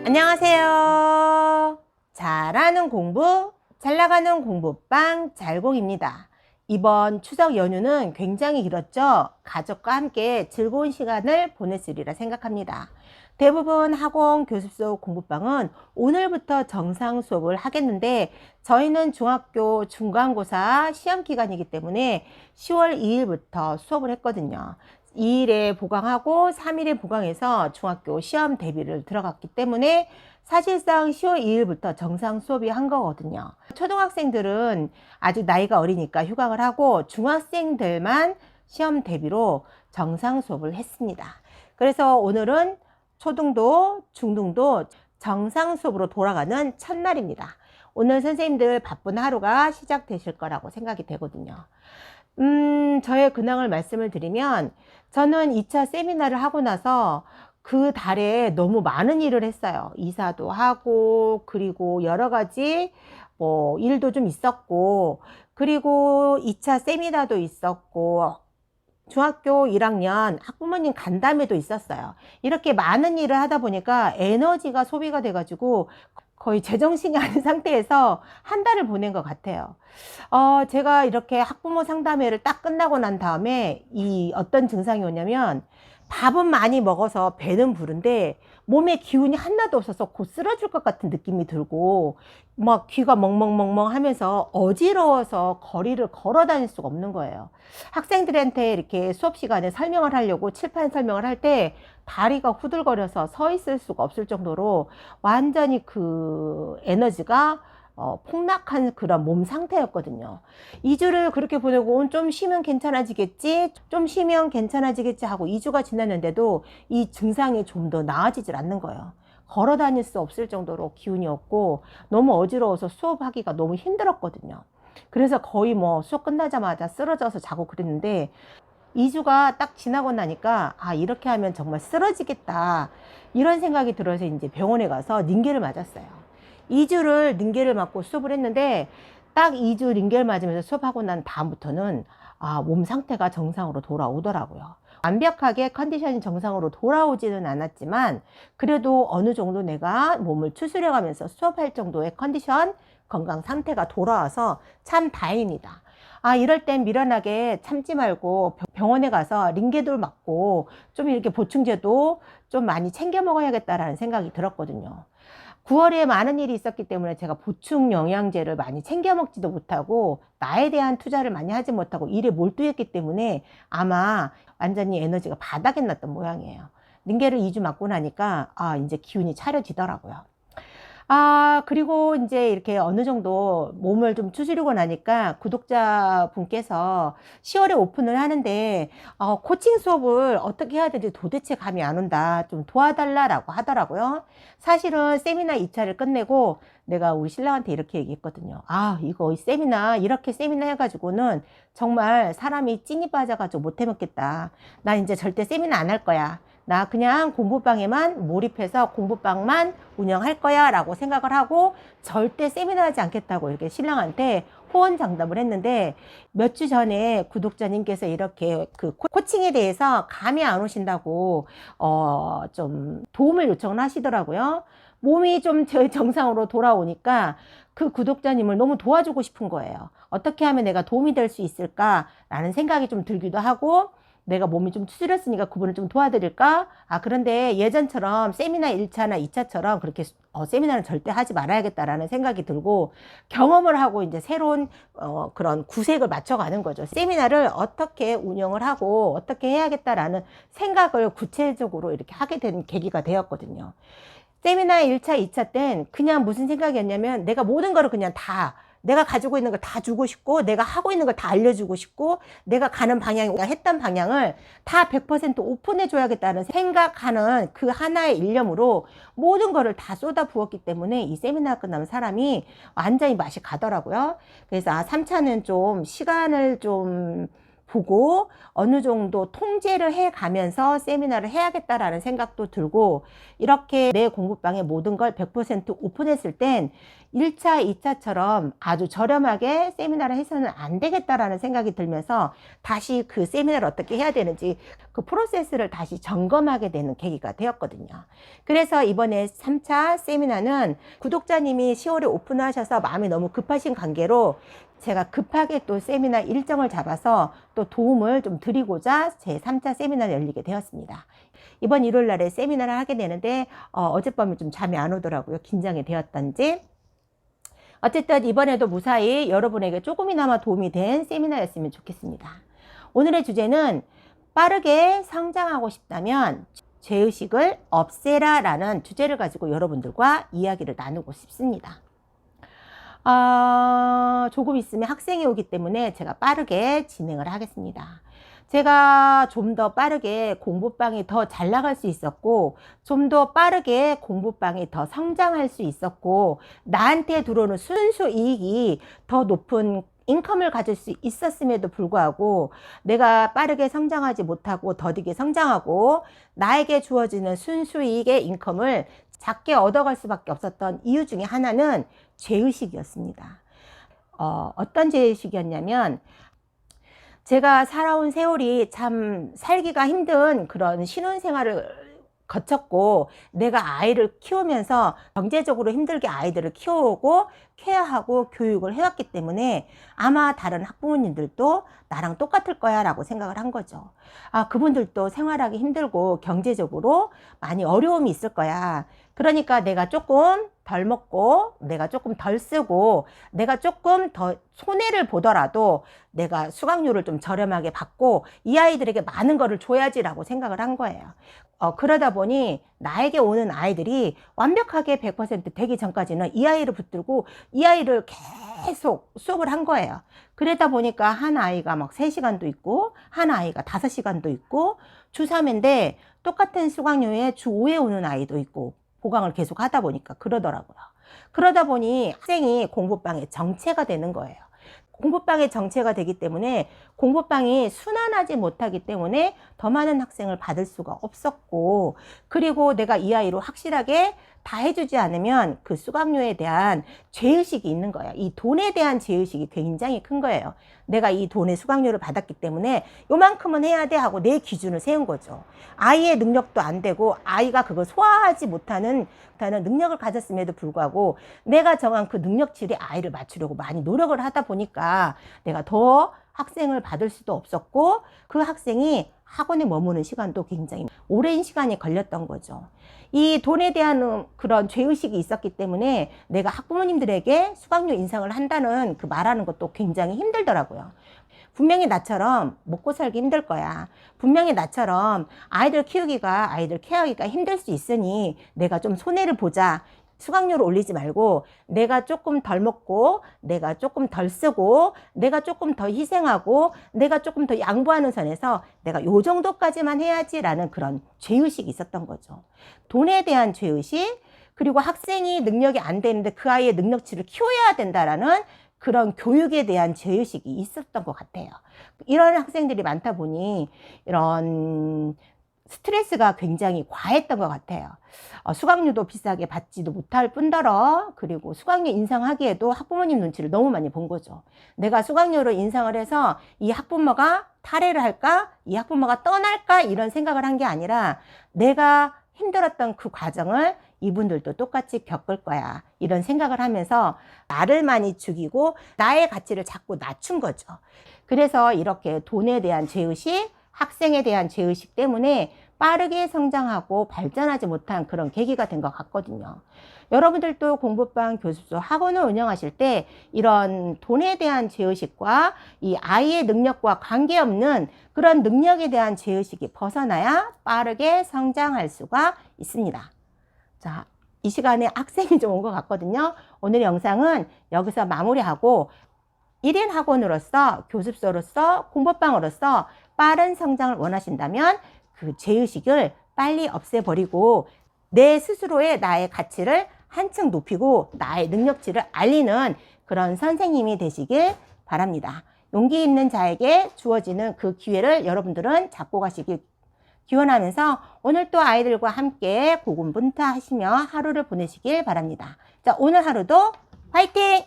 안녕하세요. 잘하는 공부, 잘 나가는 공부방 잘공입니다. 이번 추석 연휴는 굉장히 길었죠? 가족과 함께 즐거운 시간을 보냈으리라 생각합니다. 대부분 학원 교습소 공부방은 오늘부터 정상 수업을 하겠는데 저희는 중학교 중간고사 시험 기간이기 때문에 10월 2일부터 수업을 했거든요. 2일에 보강하고 3일에 보강해서 중학교 시험 대비를 들어갔기 때문에 사실상 10월 2일부터 정상 수업이 한 거거든요. 초등학생들은 아직 나이가 어리니까 휴강을 하고 중학생들만 시험 대비로 정상 수업을 했습니다. 그래서 오늘은 초등도 중등도 정상 수업으로 돌아가는 첫날입니다. 오늘 선생님들 바쁜 하루가 시작되실 거라고 생각이 되거든요. 저의 근황을 말씀을 드리면 저는 2차 세미나를 하고 나서 그 달에 너무 많은 일을 했어요. 이사도 하고 그리고 여러 가지 일도 좀 있었고 그리고 2차 세미나도 있었고 중학교 1학년 학부모님 간담회도 있었어요. 이렇게 많은 일을 하다 보니까 에너지가 소비가 돼가지고 거의 제정신이 아닌 상태에서 한 달을 보낸 것 같아요. 제가 이렇게 학부모 상담회를 딱 끝나고 난 다음에 어떤 증상이 오냐면 밥은 많이 먹어서 배는 부른데 몸에 기운이 하나도 없어서 곧 쓰러질 것 같은 느낌이 들고 막 귀가 멍멍멍멍 하면서 어지러워서 거리를 걸어 다닐 수가 없는 거예요. 학생들한테 이렇게 수업 시간에 설명을 하려고 칠판 설명을 할 때 다리가 후들거려서 서 있을 수가 없을 정도로 완전히 그 에너지가 폭락한 그런 몸 상태였거든요. 2주를 그렇게 보내고 좀 쉬면 괜찮아지겠지, 좀 쉬면 괜찮아지겠지 하고 2주가 지났는데도 이 증상이 좀 더 나아지질 않는 거예요. 걸어 다닐 수 없을 정도로 기운이 없고 너무 어지러워서 수업하기가 너무 힘들었거든요. 그래서 거의 수업 끝나자마자 쓰러져서 자고 그랬는데 2주가 딱 지나고 나니까 이렇게 하면 정말 쓰러지겠다 이런 생각이 들어서 이제 병원에 가서 링겔을 맞았어요. 2주를 링겔을 맞고 수업을 했는데 딱 2주 링겔 맞으면서 수업하고 난 다음부터는 몸 상태가 정상으로 돌아오더라고요. 완벽하게 컨디션이 정상으로 돌아오지는 않았지만 그래도 어느 정도 내가 몸을 추스려 가면서 수업할 정도의 컨디션 건강 상태가 돌아와서 참 다행입니다. 이럴 땐 미련하게 참지 말고 병원에 가서 링겔도 맞고 좀 이렇게 보충제도 좀 많이 챙겨 먹어야겠다라는 생각이 들었거든요. 9월에 많은 일이 있었기 때문에 제가 보충 영양제를 많이 챙겨 먹지도 못하고 나에 대한 투자를 많이 하지 못하고 일에 몰두했기 때문에 아마 완전히 에너지가 바닥에 났던 모양이에요. 링겔을 2주 맞고 나니까 이제 기운이 차려지더라고요. 그리고 이제 이렇게 어느 정도 몸을 좀 추스리고 나니까 구독자분께서 10월에 오픈을 하는데, 코칭 수업을 어떻게 해야 되는지 도대체 감이 안 온다. 좀 도와달라고 하더라고요. 사실은 세미나 2차를 끝내고 내가 우리 신랑한테 이렇게 얘기했거든요. 이거 세미나, 이렇게 세미나 해가지고는 정말 사람이 찐이 빠져가지고 못 해먹겠다. 나 이제 절대 세미나 안 할 거야. 나 그냥 공부방에만 몰입해서 공부방만 운영할 거야 라고 생각을 하고 절대 세미나 하지 않겠다고 이렇게 신랑한테 호언장담을 했는데 몇 주 전에 구독자님께서 이렇게 그 코칭에 대해서 감이 안 오신다고 좀 도움을 요청을 하시더라고요. 몸이 좀 정상으로 돌아오니까 그 구독자님을 너무 도와주고 싶은 거예요. 어떻게 하면 내가 도움이 될 수 있을까라는 생각이 좀 들기도 하고 내가 몸이 좀 추스렸으니까 그분을 좀 도와드릴까? 그런데 예전처럼 세미나 1차나 2차처럼 그렇게 세미나는 절대 하지 말아야겠다라는 생각이 들고 경험을 하고 이제 새로운 그런 구색을 맞춰가는 거죠. 세미나를 어떻게 운영을 하고 어떻게 해야겠다라는 생각을 구체적으로 이렇게 하게 된 계기가 되었거든요. 세미나 1차, 2차 땐 그냥 무슨 생각이었냐면 내가 모든 거를 그냥 내가 가지고 있는 걸 다 주고 싶고 내가 하고 있는 걸 다 알려주고 싶고 내가 가는 방향, 내가 했던 방향을 다 100% 오픈해 줘야겠다는 생각하는 그 하나의 일념으로 모든 거를 다 쏟아 부었기 때문에 이 세미나가 끝나면 사람이 완전히 맛이 가더라고요. 그래서 3차는 좀 시간을 좀 보고 어느 정도 통제를 해 가면서 세미나를 해야겠다라는 생각도 들고, 이렇게 내 공부방의 모든 걸 100% 오픈했을 땐 1차, 2차처럼 아주 저렴하게 세미나를 해서는 안 되겠다라는 생각이 들면서 다시 그 세미나를 어떻게 해야 되는지 그 프로세스를 다시 점검하게 되는 계기가 되었거든요. 그래서 이번에 3차 세미나는 구독자님이 10월에 오픈하셔서 마음이 너무 급하신 관계로 제가 급하게 또 세미나 일정을 잡아서 또 도움을 좀 드리고자 제 3차 세미나를 열리게 되었습니다. 이번 일요일 날에 세미나를 하게 되는데 어젯밤에 좀 잠이 안 오더라고요. 긴장이 되었던지. 어쨌든 이번에도 무사히 여러분에게 조금이나마 도움이 된 세미나였으면 좋겠습니다. 오늘의 주제는 빠르게 성장하고 싶다면 죄의식을 없애라 라는 주제를 가지고 여러분들과 이야기를 나누고 싶습니다. 조금 있으면 학생이 오기 때문에 제가 빠르게 진행을 하겠습니다. 제가 좀 더 빠르게 공부방이 더 잘 나갈 수 있었고, 좀 더 빠르게 공부방이 더 성장할 수 있었고, 나한테 들어오는 순수 이익이 더 높은 인컴을 가질 수 있었음에도 불구하고 내가 빠르게 성장하지 못하고 더디게 성장하고 나에게 주어지는 순수 이익의 인컴을 작게 얻어갈 수밖에 없었던 이유 중에 하나는 죄의식이었습니다. 어떤 죄의식이었냐면, 제가 살아온 세월이 참 살기가 힘든 그런 신혼생활을 거쳤고, 내가 아이를 키우면서 경제적으로 힘들게 아이들을 키워오고 케어하고 교육을 해왔기 때문에 아마 다른 학부모님들도 나랑 똑같을 거야 라고 생각을 한 거죠. 그분들도 생활하기 힘들고 경제적으로 많이 어려움이 있을 거야. 그러니까 내가 조금 덜 먹고 내가 조금 덜 쓰고 내가 조금 더 손해를 보더라도 내가 수강료를 좀 저렴하게 받고 이 아이들에게 많은 거를 줘야지라고 생각을 한 거예요. 그러다 보니 나에게 오는 아이들이 완벽하게 100% 되기 전까지는 이 아이를 붙들고 이 아이를 계속 수업을 한 거예요. 그러다 보니까 한 아이가 막 3시간도 있고 한 아이가 5시간도 있고 주 3회인데 똑같은 수강료에 주 5회 오는 아이도 있고 보강을 계속 하다 보니까 그러더라고요. 그러다 보니 학생이 공부방의 정체가 되는 거예요. 공부방의 정체가 되기 때문에 공부방이 순환하지 못하기 때문에 더 많은 학생을 받을 수가 없었고, 그리고 내가 이 아이로 확실하게 다 해주지 않으면 그 수강료에 대한 죄의식이 있는 거야. 이 돈에 대한 죄의식이 굉장히 큰 거예요. 내가 이 돈의 수강료를 받았기 때문에 요만큼은 해야 돼 하고 내 기준을 세운 거죠. 아이의 능력도 안 되고 아이가 그걸 소화하지 못하는 능력을 가졌음에도 불구하고 내가 정한 그 능력치에 아이를 맞추려고 많이 노력을 하다 보니까 내가 더 학생을 받을 수도 없었고 그 학생이 학원에 머무는 시간도 굉장히 오랜 시간이 걸렸던 거죠. 이 돈에 대한 그런 죄의식이 있었기 때문에 내가 학부모님들에게 수강료 인상을 한다는 그 말하는 것도 굉장히 힘들더라고요. 분명히 나처럼 먹고 살기 힘들 거야. 분명히 나처럼 아이들 키우기가, 아이들 케어하기가 힘들 수 있으니 내가 좀 손해를 보자. 수강료를 올리지 말고 내가 조금 덜 먹고 내가 조금 덜 쓰고 내가 조금 더 희생하고 내가 조금 더 양보하는 선에서 내가 요 정도까지만 해야지라는 그런 죄의식이 있었던 거죠. 돈에 대한 죄의식, 그리고 학생이 능력이 안 되는데 그 아이의 능력치를 키워야 된다라는 그런 교육에 대한 죄의식이 있었던 것 같아요. 이런 학생들이 많다 보니 이런 스트레스가 굉장히 과했던 것 같아요. 수강료도 비싸게 받지도 못할 뿐더러 그리고 수강료 인상하기에도 학부모님 눈치를 너무 많이 본 거죠. 내가 수강료를 인상을 해서 이 학부모가 탈애를 할까? 이 학부모가 떠날까? 이런 생각을 한 게 아니라 내가 힘들었던 그 과정을 이분들도 똑같이 겪을 거야. 이런 생각을 하면서 나를 많이 죽이고 나의 가치를 자꾸 낮춘 거죠. 그래서 이렇게 돈에 대한 죄의식, 학생에 대한 죄의식 때문에 빠르게 성장하고 발전하지 못한 그런 계기가 된 것 같거든요. 여러분들도 공부방, 교습소, 학원을 운영하실 때 이런 돈에 대한 죄의식과 이 아이의 능력과 관계없는 그런 능력에 대한 죄의식이 벗어나야 빠르게 성장할 수가 있습니다. 자, 이 시간에 학생이 좀 온 것 같거든요. 오늘 영상은 여기서 마무리하고 1인 학원으로서, 교습소로서, 공부방으로서 빠른 성장을 원하신다면 그 죄의식을 빨리 없애버리고 내 스스로의 나의 가치를 한층 높이고 나의 능력치를 알리는 그런 선생님이 되시길 바랍니다. 용기 있는 자에게 주어지는 그 기회를 여러분들은 잡고 가시길 기원하면서 오늘 또 아이들과 함께 고군분투하시며 하루를 보내시길 바랍니다. 자, 오늘 하루도 화이팅!